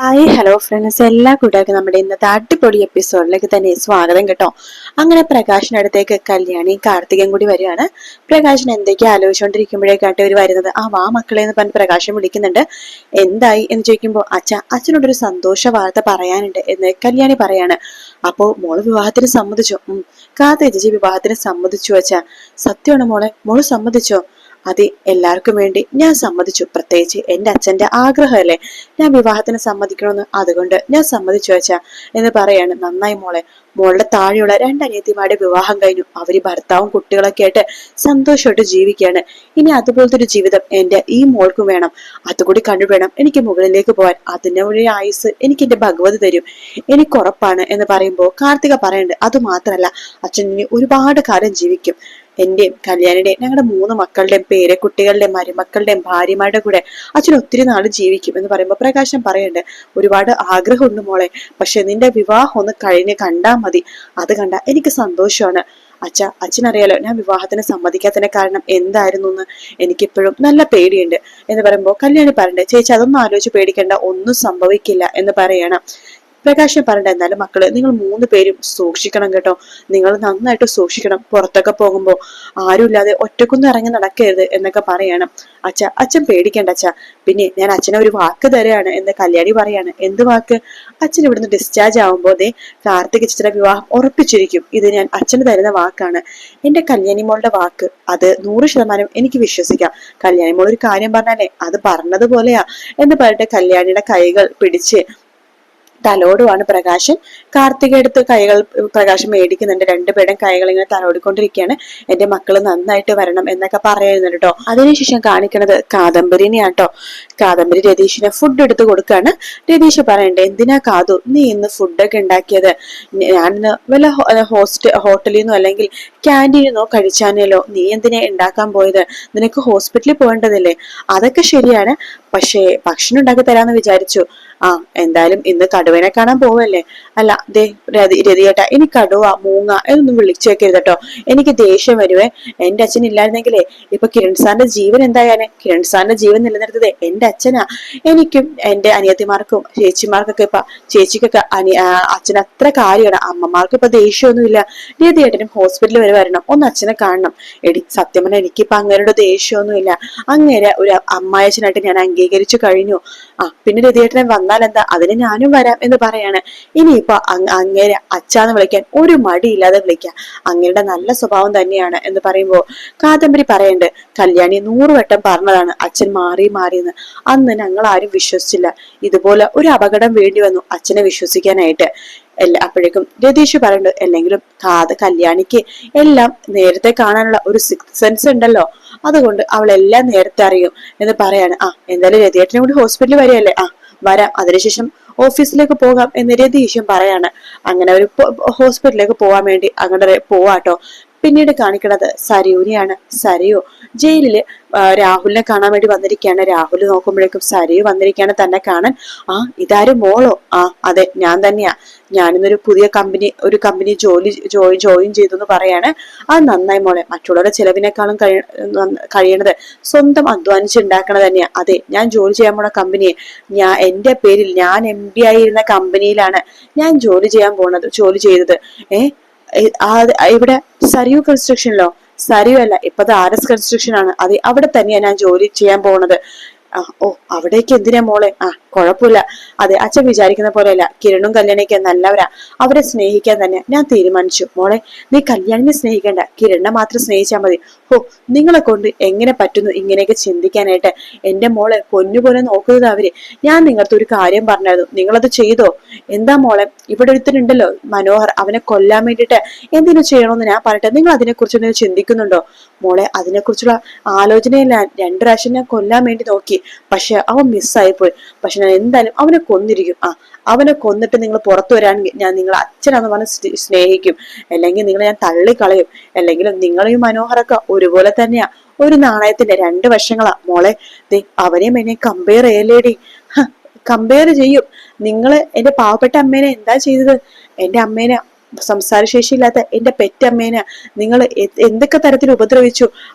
Hi hello friends, എല്ലാ കൂട്ടുകാർക്കും നമ്മുടെ ഇന്നത്തെ അടിപൊളി എപ്പിസോഡിലേക്ക് തന്നെ സ്വാഗതം കേട്ടോ. അങ്ങനെ പ്രകാശിനടുത്തേക്ക് കല്യാണിയും കാർത്തികയും കൂടി വരികയാണ്. പ്രകാശൻ എന്തൊക്കെയാ ആലോചിച്ചുകൊണ്ടിരിക്കുമ്പോഴേക്കാട്ടെ ഒരു വരുന്നത്. ആ വാ മക്കളെ എന്ന് പറഞ്ഞ് പ്രകാശൻ വിളിക്കുന്നുണ്ട്. എന്തായി എന്ന് ചോദിക്കുമ്പോൾ അച്ഛനോടൊരു സന്തോഷ വാർത്ത പറയാനുണ്ട് എന്ന് കല്യാണി പറയാണ്. അപ്പോ മോള് വിവാഹത്തിന് സമ്മതിച്ചോ? കാർത്തിക ചേച്ചി വിവാഹത്തിന് സമ്മതിച്ചു അച്ഛാ. സത്യമാണ് മോള് സമ്മതിച്ചോ? അതെ, എല്ലാവർക്കും വേണ്ടി ഞാൻ സമ്മതിച്ചു. പ്രത്യേകിച്ച് എന്റെ അച്ഛന്റെ ആഗ്രഹമല്ലേ ഞാൻ വിവാഹത്തിന് സമ്മതിക്കണമെന്ന്. അതുകൊണ്ട് ഞാൻ സമ്മതിച്ചു വെച്ചാ എന്ന് പറയാണ്. നന്നായി മോളുടെ താഴെയുള്ള രണ്ടനിയത്തിമാരുടെ വിവാഹം കഴിഞ്ഞു. അവര് ഭർത്താവും കുട്ടികളൊക്കെ ആയിട്ട് സന്തോഷമായിട്ട് ജീവിക്കുകയാണ്. ഇനി അതുപോലത്തെ ഒരു ജീവിതം എന്റെ ഈ മോൾക്കും വേണം. അതുകൂടി കണ്ടുവേണം എനിക്ക് മുകളിലേക്ക് പോകാൻ. അതിന്റെ ഒരു ആയുസ് എനിക്ക് എന്റെ ഭഗവതി തരും, എനിക്ക് ഉറപ്പാണ് എന്ന് പറയുമ്പോ കാർത്തിക പറയുന്നുണ്ട്. അത് മാത്രല്ല, അച്ഛൻ ഇനി ഒരുപാട് കാലം ജീവിക്കും. എന്റെയും കല്യാണിയുടെയും ഞങ്ങളുടെ 3 മക്കളുടെയും പേരക്കുട്ടികളുടെയും മരുമക്കളുടെയും ഭാര്യമാരുടെ കൂടെ അച്ഛൻ ഒത്തിരി നാൾ ജീവിക്കും എന്ന് പറയുമ്പോൾ പ്രകാശം പറയുന്നുണ്ട്. ഒരുപാട് ആഗ്രഹമുണ്ട് മോളെ, പക്ഷെ നിന്റെ വിവാഹം ഒന്ന് കഴിഞ്ഞ് കണ്ടാ മതി. അത് കണ്ട എനിക്ക് സന്തോഷമാണ്. അച്ഛനറിയാലോ ഞാൻ വിവാഹത്തിന് സമ്മതിക്കാത്തതിന്റെ കാരണം എന്തായിരുന്നു എന്ന്. എനിക്കിപ്പോഴും നല്ല പേടിയുണ്ട് എന്ന് പറയുമ്പോൾ കല്യാണി പറയണ്ടേ, ചേച്ചി അതൊന്നും ആലോചിച്ച് പേടിക്കേണ്ട, ഒന്നും സംഭവിക്കില്ല എന്ന് പറയണം. പ്രകാശൻ പറഞ്ഞ എന്നാലും മക്കള് നിങ്ങൾ 3 പേരും സൂക്ഷിക്കണം കേട്ടോ. നിങ്ങൾ നന്നായിട്ട് സൂക്ഷിക്കണം. പുറത്തൊക്കെ പോകുമ്പോ ആരുമില്ലാതെ ഒറ്റക്കൊന്നും ഇറങ്ങി നടക്കരുത് എന്നൊക്കെ പറയണം. അച്ഛൻ പേടിക്കണ്ട പിന്നെ ഞാൻ അച്ഛനെ ഒരു വാക്ക് തരാണ് എന്ന് കല്യാണി പറയാണ്. എന്ത് വാക്ക്? അച്ഛൻ ഇവിടുന്ന് ഡിസ്ചാർജ് ആവുമ്പോ കാർത്തിക് ചിത്ര വിവാഹം ഉറപ്പിച്ചിരിക്കും. ഇത് ഞാൻ അച്ഛന് തരുന്ന വാക്കാണ്, എന്റെ കല്യാണി മോളുടെ വാക്ക്. അത് 100% എനിക്ക് വിശ്വസിക്കാം. കല്യാണി മോൾ ഒരു കാര്യം പറഞ്ഞാലേ അത് പറഞ്ഞതുപോലെയാ എന്ന് പറഞ്ഞിട്ട് കല്യാണിയുടെ കൈകൾ പിടിച്ച് തലോടുവാണ് പ്രകാശൻ. കാർത്തിക എടുത്ത് കൈകൾ പ്രകാശം മേടിക്കുന്നുണ്ട്. രണ്ടുപേരും കൈകൾ ഇങ്ങനെ തലോടിക്കൊണ്ടിരിക്കുകയാണ്. എന്റെ മക്കള് നന്നായിട്ട് വരണം എന്നൊക്കെ പറയുന്നുണ്ട് കേട്ടോ. അതിനുശേഷം കാണിക്കണത് കാദംബരിനെയാട്ടോ. കാദംബരി രതീഷിന് ഫുഡ് എടുത്ത് കൊടുക്കാണ്. രതീഷ് പറയണ്ടേ, എന്തിനാ കാതു നീ ഇന്ന് ഫുഡൊക്കെ ഉണ്ടാക്കിയത്? ഞാനിന്ന് വല്ല ഹോട്ടലിൽ നിന്നോ അല്ലെങ്കിൽ ക്യാൻറ്റീനിൽ നിന്നോ കഴിച്ചാനല്ലോ. നീ എന്തിനാ ഉണ്ടാക്കാൻ പോയത്? നിനക്ക് ഹോസ്പിറ്റലിൽ പോകേണ്ടതല്ലേ? അതൊക്കെ ശരിയാണ്, പക്ഷേ ഭക്ഷണം ഉണ്ടാക്കി തരാന്ന് വിചാരിച്ചു. എന്തായാലും ഇന്ന് കടുവനെ കാണാൻ പോവല്ലേ? അല്ല രതിയേട്ടാ, ഇനി കടുവ മൂങ്ങ എന്നൊന്നും വിളിച്ചേക്കരുത് കേട്ടോ. എനിക്ക് ദേഷ്യം വരുവേ. എന്റെ അച്ഛൻ ഇല്ലായിരുന്നെങ്കിലേ ഇപ്പൊ കിരൺ സാറിന്റെ ജീവൻ എന്തായാലേ. കിരൺ സാറിന്റെ ജീവൻ നിലനിർത്തതേ എന്റെ അച്ഛനാ. എനിക്കും എന്റെ അനിയത്തിമാർക്കും ചേച്ചിമാർക്കൊക്കെ ചേച്ചിക്കൊക്കെ അച്ഛൻ അത്ര കാര്യമാണ്. അമ്മമാർക്ക് ഇപ്പൊ ദേഷ്യമൊന്നുമില്ല. രതിയേട്ടനും ഹോസ്പിറ്റലിൽ വരെ വരണം, ഒന്ന് അച്ഛനെ കാണണം. സത്യം പറഞ്ഞാൽ എനിക്കിപ്പൊ അങ്ങേരുടെ ദേഷ്യമൊന്നുമില്ല. അങ്ങേരെ ഒരു അമ്മായച്ചനായിട്ട് ഞാൻ അംഗീകരിച്ചു കഴിഞ്ഞു. പിന്നെ രതിയേട്ടനെ വന്നാൽ എന്താ, അതിന് ഞാനും വരാം എന്ന് പറയാണ്. ഇനിയിപ്പൊ അങ്ങേരെ അച്ഛാന്ന് വിളിക്കാൻ ഒരു മടിയില്ലാതെ വിളിക്കാം. അങ്ങേരുടെ നല്ല സ്വഭാവം തന്നെയാണ് എന്ന് പറയുമ്പോ കാദംബരി പറയണ്ട്, കല്യാണി 100 വട്ടം പറഞ്ഞതാണ് അച്ഛൻ മാറിയെന്ന്. അന്ന് ഞങ്ങൾ ആരും വിശ്വസിച്ചില്ല. ഇതുപോലെ ഒരു അപകടം വേണ്ടി വന്നു അച്ഛനെ വിശ്വസിക്കാനായിട്ട്. അപ്പോഴേക്കും രതീഷ് പറയുന്നുണ്ട്, അല്ലെങ്കിലും കല്യാണിക്ക് എല്ലാം നേരത്തെ കാണാനുള്ള ഒരു സിക്സ് സെൻസ് ഉണ്ടല്ലോ, അതുകൊണ്ട് അവളെല്ലാം നേരത്തെ അറിയും എന്ന് പറയാണ്. എന്തായാലും രതിയേട്ടനും കൂടി ഹോസ്പിറ്റലിൽ വരികയല്ലേ? വരാം, അതിനുശേഷം ഓഫീസിലേക്ക് പോകാം എന്ന് രതീഷും പറയാണ്. അങ്ങനെ ഒരു ഹോസ്പിറ്റലിലേക്ക് പോവാൻ വേണ്ടി അങ്ങോട്ട് പോവാട്ടോ. പിന്നീട് കാണിക്കുന്നത് സരയുനെയാണ്. സരയു ജയിലില് രാഹുലിനെ കാണാൻ വേണ്ടി വന്നിരിക്കുകയാണ്. രാഹുൽ നോക്കുമ്പോഴേക്കും സരയു വന്നിരിക്കുകയാണ് തന്നെ കാണാൻ. ഇതാരും മോളോ? അതെ, ഞാൻ തന്നെയാ. ഞാനിന്നൊരു പുതിയ കമ്പനി ജോയിൻ ചെയ്തു എന്ന് പറയാണ്. അത് നന്നായി മോളെ. മറ്റുള്ളവരുടെ ചെലവിനേക്കാളും കഴിയണത് സ്വന്തം അധ്വാനിച്ചുണ്ടാക്കണത് തന്നെയാ. അതെ, ഞാൻ ജോലി ചെയ്യാൻ പോണ കമ്പനിയെ എന്റെ പേരിൽ ഞാൻ MD ആയിരുന്ന കമ്പനിയിലാണ് ഞാൻ ജോലി ചെയ്തത്. ഇവിടെ സരയു കൺസ്ട്രക്ഷനിലോ? സരയു അല്ല, ഇപ്പത് RS കൺസ്ട്രക്ഷൻ ആണ്. അതെ, അവിടെ തന്നെയാ ഞാൻ ജോലി ചെയ്യാൻ പോണത്. അവിടേക്ക് എന്തിനാ മോളെ? കുഴപ്പമില്ല. അതെ, അച്ഛൻ വിചാരിക്കുന്ന പോലെയല്ല. കിരണും കല്യാണിക്ക് നല്ലവരാ. അവരെ സ്നേഹിക്കാൻ തന്നെ ഞാൻ തീരുമാനിച്ചു. മോളെ, നീ കല്യാണിനെ സ്നേഹിക്കണ്ട, കിരണിനെ മാത്രം സ്നേഹിച്ചാൽ മതി. നിങ്ങളെ കൊണ്ട് എങ്ങനെ പറ്റുന്നു ഇങ്ങനെയൊക്കെ ചിന്തിക്കാനായിട്ട്? എന്റെ മോളെ പൊന്നുപോലെ നോക്കുന്നത് അവര്. ഞാൻ നിങ്ങൾക്ക് ഒരു കാര്യം പറഞ്ഞായിരുന്നു, നിങ്ങളത് ചെയ്തോ? എന്താ മോളെ, ഇവിടെ ഒരുത്തനുണ്ടല്ലോ മനോഹർ, അവനെ കൊല്ലാൻ വേണ്ടിയിട്ട് എന്തിനു ചെയ്യണമെന്ന് ഞാൻ പറയട്ടെ, നിങ്ങൾ അതിനെക്കുറിച്ച് ചിന്തിക്കുന്നുണ്ടോ? മോളെ, അതിനെക്കുറിച്ചുള്ള ആലോചനയില്ല. 2 പ്രാവശ്യം ഞാൻ കൊല്ലാൻ വേണ്ടി നോക്കി, പക്ഷെ അവൻ മിസ്സായി പോയി. പക്ഷെ ഞാൻ എന്തായാലും അവനെ കൊന്നിരിക്കും. അവനെ കൊന്നിട്ട് നിങ്ങൾ പുറത്തു വരാണെങ്കിൽ ഞാൻ നിങ്ങളെ അച്ഛനാന്ന് പറഞ്ഞ് സ്നേഹിക്കും, അല്ലെങ്കിൽ നിങ്ങളെ ഞാൻ തള്ളിക്കളയും. അല്ലെങ്കിലും നിങ്ങളെയും മനോഹരൊക്കെ ഒരുപോലെ തന്നെയാ. ഒരു നാണയത്തിന്റെ 2 വശങ്ങളാ മോളെ. അവനെയും എന്നെ കമ്പയർ ചെയ്യല്ലേടി? കമ്പയർ ചെയ്യും. നിങ്ങള് എന്റെ പാവപ്പെട്ട അമ്മേനെ എന്താ ചെയ്തത്? എന്റെ അമ്മേനെ സംസാരശേഷിയില്ലാത്ത എന്റെ പെറ്റമ്മേനെ നിങ്ങൾ എന്തൊക്കെ തരത്തിൽ ഉപദ്രവിച്ചു.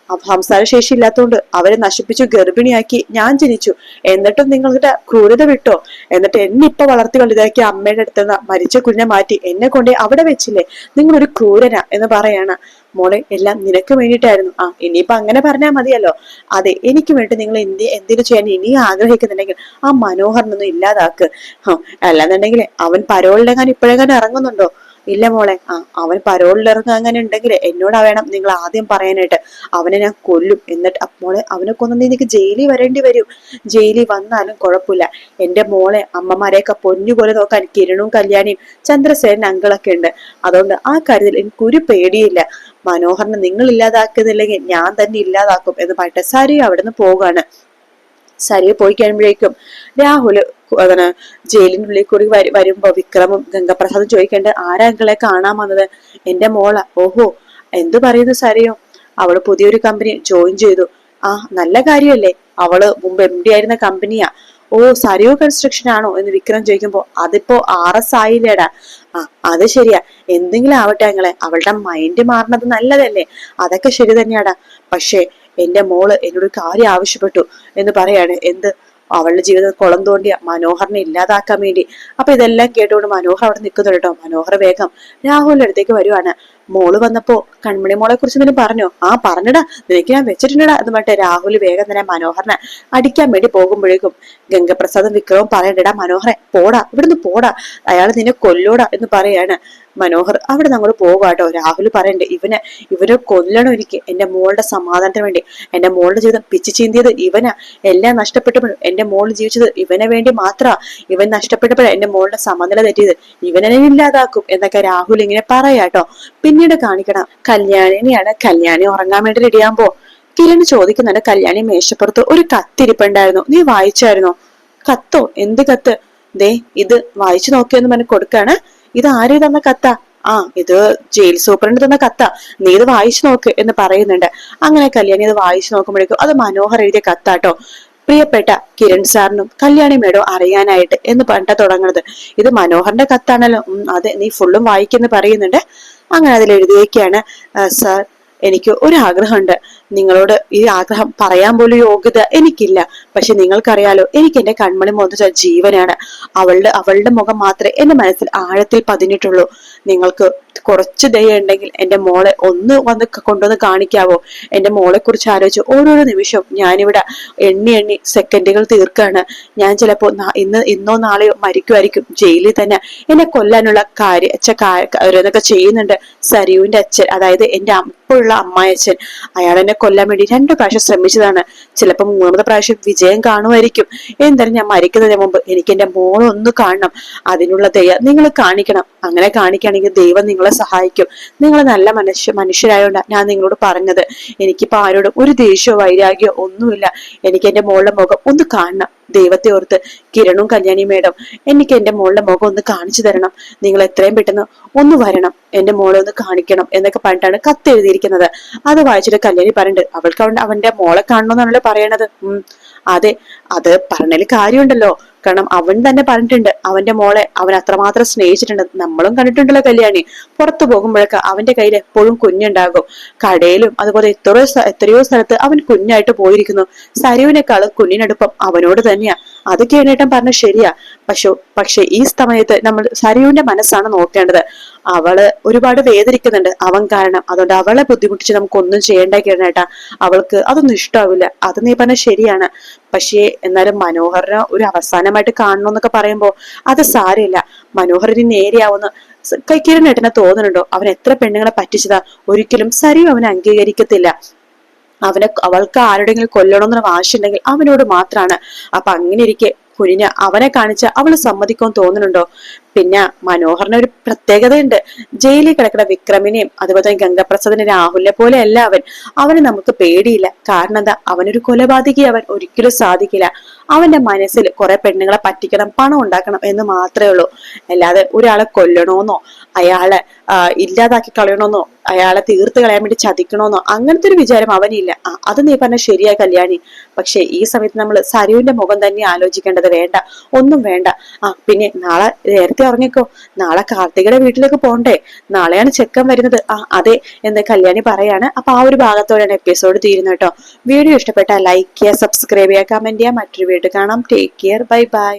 സംസാരശേഷി ഇല്ലാത്തതുകൊണ്ട് അവരെ നശിപ്പിച്ചു, ഗർഭിണിയാക്കി ഞാൻ ജനിച്ചു. എന്നിട്ടും നിങ്ങളുടെ ക്രൂരത വിട്ടോ? എന്നിട്ട് എന്നെ ഇപ്പൊ വളർത്തി വലുതാക്കി അമ്മയുടെ അടുത്തുനിന്ന് മരിച്ച കുഞ്ഞെ മാറ്റി എന്നെ കൊണ്ടേ അവിടെ വെച്ചില്ലേ? നിങ്ങളൊരു ക്രൂരനാ എന്ന് പറയാണ്. മോളെ, എല്ലാം നിനക്ക് വേണ്ടിയിട്ടായിരുന്നു. ഇനിയിപ്പൊ അങ്ങനെ പറഞ്ഞാൽ മതിയല്ലോ. അതെ, എനിക്ക് വേണ്ടി നിങ്ങൾ എന്തിനു ചെയ്യാൻ ഇനിയും ആഗ്രഹിക്കുന്നുണ്ടെങ്കിൽ ആ മനോഹരനൊന്നും ഇല്ലാതാക്ക്. അല്ലാന്നുണ്ടെങ്കിൽ അവൻ പരോളിലെങ്ങാൻ ഇപ്പോഴെങ്ങാനും ഇറങ്ങുന്നുണ്ടോ? ഇല്ല മോളെ, അവൻ പരോളിലിറങ്ങുക അങ്ങനെ ഉണ്ടെങ്കിൽ എന്നോടാ വേണം നിങ്ങൾ ആദ്യം പറയാനായിട്ട്. അവനെ ഞാൻ കൊല്ലും. എന്നിട്ട് മോളെ, അവനെ കൊന്നു എനിക്ക് ജയിലിൽ വരേണ്ടി വരും. ജയിലിൽ വന്നാലും കുഴപ്പമില്ല. എന്റെ മോളെ അമ്മമാരെയൊക്കെ പൊന്നുപോലെ നോക്കാൻ കിരണും കല്യാണിയും ചന്ദ്രസേനൻ അങ്കിളൊക്കെ ഉണ്ട്. അതുകൊണ്ട് ആ കാര്യത്തിൽ എനിക്കൊരു പേടിയില്ല. മനോഹരനെ നിങ്ങൾ ഇല്ലാതാക്കുന്നില്ലെങ്കിൽ ഞാൻ തന്നെ ഇല്ലാതാക്കും എന്ന് പറഞ്ഞിട്ട് സരി അവിടുന്ന് പോകാണ്. സരിയെ പോയി കഴിയുമ്പോഴേക്കും രാഹുല് അതിന് ജയിലിന്റെ ഉള്ളിൽ കൂടി വരുമ്പോ വിക്രമും ഗംഗപ്രസാദും ചോദിക്കേണ്ട ആരാ അങ്കിളെ കാണാൻ വന്നത്? എന്റെ മോളാ. ഓഹോ, എന്തു പറയുന്നു സരിയോ? അവള് പുതിയൊരു കമ്പനി ജോയിൻ ചെയ്തു. നല്ല കാര്യമല്ലേ? അവള് മുമ്പ് MD ആയിരുന്ന കമ്പനിയാ. ഓ, സരിയോ കൺസ്ട്രക്ഷൻ ആണോ എന്ന് വിക്രം ചോദിക്കുമ്പോ അതിപ്പോ RS ആയില്ലേടാ. അത് ശരിയാ. എന്തെങ്കിലും ആവട്ടെ അങ്ങളെ, അവളുടെ മൈൻഡ് മാറണത് നല്ലതല്ലേ? അതൊക്കെ ശരി തന്നെയാടാ. പക്ഷേ എന്റെ മോള് എന്നോട് കാര്യം ആവശ്യപ്പെട്ടു എന്ന് പറയാണ്. എന്ത്? അവളുടെ ജീവിതം കുളം തോണ്ടിയ മനോഹറിനെ ഇല്ലാതാക്കാൻ വേണ്ടി. അപ്പൊ ഇതെല്ലാം കേട്ടുകൊണ്ട് മനോഹർ അവിടെ നിൽക്കുന്നുണ്ട് കേട്ടോ. മനോഹർ വേഗം രാഹുലിന്റെ അടുത്തേക്ക് വരുവാണ്. മോള് വന്നപ്പോ കൺമണി മോളെ കുറിച്ച് എന്തെങ്കിലും പറഞ്ഞോ? പറഞ്ഞടാ, നിനക്ക് ഞാൻ വെച്ചിട്ടുണ്ടടാ എന്ന് പറഞ്ഞിട്ട് രാഹുൽ വേഗം തന്നെ മനോഹറിനെ അടിക്കാൻ വേണ്ടി പോകുമ്പോഴേക്കും ഗംഗപ്രസാദും വിക്രവും പറയണ്ടടാ, മനോഹറെ പോടാ, ഇവിടുന്ന് പോടാ, അയാൾ നിന്നെ കൊല്ലോടാ എന്ന് പറയാണ്. മനോഹർ അവിടെ നമ്മൾ പോകാട്ടോ. രാഹുൽ പറയണ്ട്, ഇവനെ കൊല്ലണം എനിക്ക്, എന്റെ മോളുടെ സമാധാനത്തിന് വേണ്ടി. എന്റെ മോളുടെ ജീവിതം പിച്ചു ചീന്തിയത് ഇവനാ. എല്ലാം നഷ്ടപ്പെട്ടപ്പോഴും എന്റെ മോൾ ജീവിച്ചത് ഇവനെ വേണ്ടി മാത്ര. ഇവൻ നഷ്ടപ്പെട്ടപ്പോഴാണ് എന്റെ മോളുടെ സമനില തെറ്റിയത്. ഇവനെ ഇല്ലാതാക്കും എന്നൊക്കെ രാഹുൽ ഇങ്ങനെ പറയാട്ടോ. പിന്നീട് കാണിക്കണം കല്യാണിനെയാണ്. കല്യാണി ഉറങ്ങാൻ വേണ്ടി റെഡിയാകുമ്പോ കിരൺ ചോദിക്കുന്നുണ്ട്, കല്യാണി മേശപ്പുറത്ത് ഒരു കത്തിരിപ്പുണ്ടായിരുന്നു, നീ വായിച്ചായിരുന്നോ? കത്തോ? എന്ത് കത്ത്? ദേ ഇത് വായിച്ചു നോക്കിയെന്ന് പറഞ്ഞ് കൊടുക്കാണ്. ഇത് ആര് തന്ന കത്താ? ഇത് ജയിൽ സൂപ്രണ്ട് തന്ന കത്താ, നീ ഇത് വായിച്ചു നോക്ക് എന്ന് പറയുന്നുണ്ട്. അങ്ങനെ കല്യാണി ഇത് വായിച്ചു നോക്കുമ്പോഴേക്കും അത് മനോഹർ എഴുതിയ കത്താട്ടോ. പ്രിയപ്പെട്ട കിരൺ സാറിനും കല്യാണി മേഡോ അറിയാനായിട്ട് എന്ന് പറഞ്ഞിട്ട് തുടങ്ങുന്നത്. ഇത് മനോഹറിന്റെ കത്താണല്ലോ. അതെ, നീ ഫുള്ളും വായിക്കെന്ന് പറയുന്നുണ്ട്. അങ്ങനെ അതിൽ എഴുതിയേക്കാണ്, സാർ എനിക്ക് ഒരു ആഗ്രഹമുണ്ട്. നിങ്ങളോട് ഈ ആഗ്രഹം പറയാൻ പോലും യോഗ്യത എനിക്കില്ല. പക്ഷെ നിങ്ങൾക്കറിയാലോ, എനിക്ക് എന്റെ കൺമണി മോദിച്ച ജീവനാണ്. അവളുടെ മുഖം മാത്രമേ എന്റെ മനസ്സിൽ ആഴത്തിൽ പതിഞ്ഞിട്ടുള്ളൂ. നിങ്ങൾക്ക് കുറച്ച് ദയ ഉണ്ടെങ്കിൽ എന്റെ മോളെ ഒന്ന് വന്ന് കൊണ്ടുവന്ന് കാണിക്കാവോ? എന്റെ മോളെ കുറിച്ച് ആലോചിച്ച് ഓരോരോ നിമിഷവും ഞാനിവിടെ എണ്ണി സെക്കൻഡുകൾ തീർക്കാണ്. ഞാൻ ചിലപ്പോ ഇന്നോ നാളെയോ മരിക്കുമായിരിക്കും. ജയിലിൽ തന്നെ എന്നെ കൊല്ലാനുള്ള കാര്യമൊക്കെ ചെയ്യുന്നുണ്ട് സരിയുവിന്റെ അച്ഛൻ, അതായത് എന്റെ ഇപ്പോഴുള്ള അമ്മായച്ഛൻ. അയാൾ എന്നെ കൊല്ലാൻ വേണ്ടി 2 പ്രാവശ്യം ശ്രമിച്ചതാണ്. ചിലപ്പോ 3ാമത്തെ പ്രാവശ്യം വിജയം കാണുമായിരിക്കും. എന്തായാലും ഞാൻ മരിക്കുന്നതിന് മുമ്പ് എനിക്ക് എന്റെ മോളെ ഒന്ന് കാണണം. അതിനുള്ള ദയ നിങ്ങൾ കാണിക്കണം. അങ്ങനെ കാണിക്കുകയാണെങ്കിൽ ദൈവം നിങ്ങളെ സഹായിക്കും. നിങ്ങൾ നല്ല മനുഷ്യരായോണ്ടാണ് ഞാൻ നിങ്ങളോട് പറഞ്ഞത്. എനിക്കിപ്പോ ആരോടും ഒരു ദേഷ്യമോ വൈരാഗ്യമോ ഒന്നുമില്ല. എനിക്ക് എന്റെ മോളുടെ മുഖം ഒന്ന് കാണണം. ദൈവത്തെ ഓർത്ത് കിരണും കല്യാണി മേഡം, എനിക്ക് എന്റെ മോളുടെ മുഖം ഒന്ന് കാണിച്ചു തരണം. നിങ്ങൾ എത്രയും പെട്ടെന്ന് ഒന്ന് വരണം, എന്റെ മോളെ ഒന്ന് കാണിക്കണം എന്നൊക്കെ പറഞ്ഞിട്ടാണ് കത്ത് എഴുതിയിരിക്കുന്നത്. അത് വായിച്ചിട്ട് കല്യാണി പറയുന്നുണ്ട്, അവൾക്ക് അവന്റെ മോളെ കാണണമെന്നാണല്ലോ പറയണത്. അതെ, അത് പറഞ്ഞതിൽ കാര്യമുണ്ടല്ലോ. കാരണം അവൻ തന്നെ പറഞ്ഞിട്ടുണ്ട് അവന്റെ മോളെ അവൻ അത്രമാത്രം സ്നേഹിച്ചിട്ടുണ്ട്. നമ്മളും കണ്ടിട്ടുണ്ടല്ലോ കല്യാണി. പുറത്തു പോകുമ്പോഴൊക്കെ അവന്റെ കയ്യിൽ എപ്പോഴും കുഞ്ഞുണ്ടാകും. കടയിലും അതുപോലെ എത്രയോ സ്ഥലത്ത് അവൻ കുഞ്ഞായിട്ട് പോയിരിക്കുന്നു. സരുവിനേക്കാളും കുഞ്ഞിനടുപ്പം അവനോട് തന്നെയാ. അത് കേണേട്ടൻ പറഞ്ഞ ശരിയാ. പക്ഷെ ഈ സമയത്ത് നമ്മൾ സരുവിന്റെ മനസ്സാണ് നോക്കേണ്ടത്. അവള് ഒരുപാട് വേദനിക്കുന്നുണ്ട് അവൻ കാരണം. അതുകൊണ്ട് അവളെ ബുദ്ധിമുട്ടിച്ച് നമുക്കൊന്നും ചെയ്യേണ്ട കേണേട്ടാ. അവൾക്ക് അതൊന്നും ഇഷ്ടാവില്ല. അത് നീ പറഞ്ഞ ശരിയാണ്. പക്ഷേ എന്നാലും മനോഹറിനെ ഒരു അവസാനമായിട്ട് കാണണമെന്നൊക്കെ പറയുമ്പോ അത് സാരമില്ല. മനോഹറിന് നേരെയാവുന്ന കിരണേട്ടനെ തോന്നുന്നുണ്ടോ? അവൻ എത്ര പെണ്ണുങ്ങളെ പറ്റിച്ചതാ. ഒരിക്കലും സരിയും അവനെ അംഗീകരിക്കത്തില്ല. അവൾക്ക് ആരുടെങ്കിലും കൊല്ലണമെന്ന വാശിയുണ്ടെങ്കിൽ അവനോട് മാത്രാണ്. അപ്പൊ അങ്ങനെ ഇരിക്കെ കുഞ്ഞിന് അവനെ കാണിച്ച അവള് സമ്മതിക്കുമെന്ന് തോന്നുന്നുണ്ടോ? പിന്നെ മനോഹറിന് ഒരു പ്രത്യേകതയുണ്ട്. ജയിലിൽ കിടക്കുന്ന വിക്രമിനെയും അതുപോലെ തന്നെ ഗംഗപ്രസാദിനെ രാഹുലിനെ പോലെ അല്ല അവന് നമുക്ക് പേടിയില്ല. കാരണം എന്താ? അവനൊരു കൊലപാതകി അവൻ ഒരിക്കലും സാധിക്കില്ല. അവന്റെ മനസ്സിൽ കുറെ പെണ്ണുങ്ങളെ പറ്റിക്കണം, പണം ഉണ്ടാക്കണം എന്ന് മാത്രമേ ഉള്ളൂ. അല്ലാതെ ഒരാളെ കൊല്ലണോന്നോ അയാളെ ഇല്ലാതാക്കി കളയണമെന്നോ അയാളെ തീർത്ത് കളയാൻ വേണ്ടി ചതിക്കണമെന്നോ അങ്ങനത്തെ ഒരു വിചാരം അവനില്ല. അത് നീ പറഞ്ഞ ശരിയാ കല്യാണി. പക്ഷെ ഈ സമയത്ത് നമ്മൾ സരുവിന്റെ മുഖം തന്നെ ആലോചിക്കേണ്ടത്. പറയുന്നത് വേണ്ട, ഒന്നും വേണ്ട. ആ പിന്നെ നാളെ നേരത്തെ ഉറങ്ങിക്കോ, നാളെ കാർത്തികയുടെ വീട്ടിലേക്ക് പോണ്ടേ, നാളെയാണ് ചെക്കൻ വരുന്നത്. ആ അതെ എന്ന് കല്യാണി പറയാണ്. അപ്പൊ ആ ഒരു ഭാഗത്തോടെയാണ് എപ്പിസോഡ് തീരുന്നത് കേട്ടോ. വീഡിയോ ഇഷ്ടപ്പെട്ടാൽ ലൈക്ക് ചെയ്യുക, സബ്സ്ക്രൈബ് ചെയ്യുക, കമന്റ് ചെയ്യുക. മറ്റൊരു വീഡിയോ കാണാം. Take care, bye bye.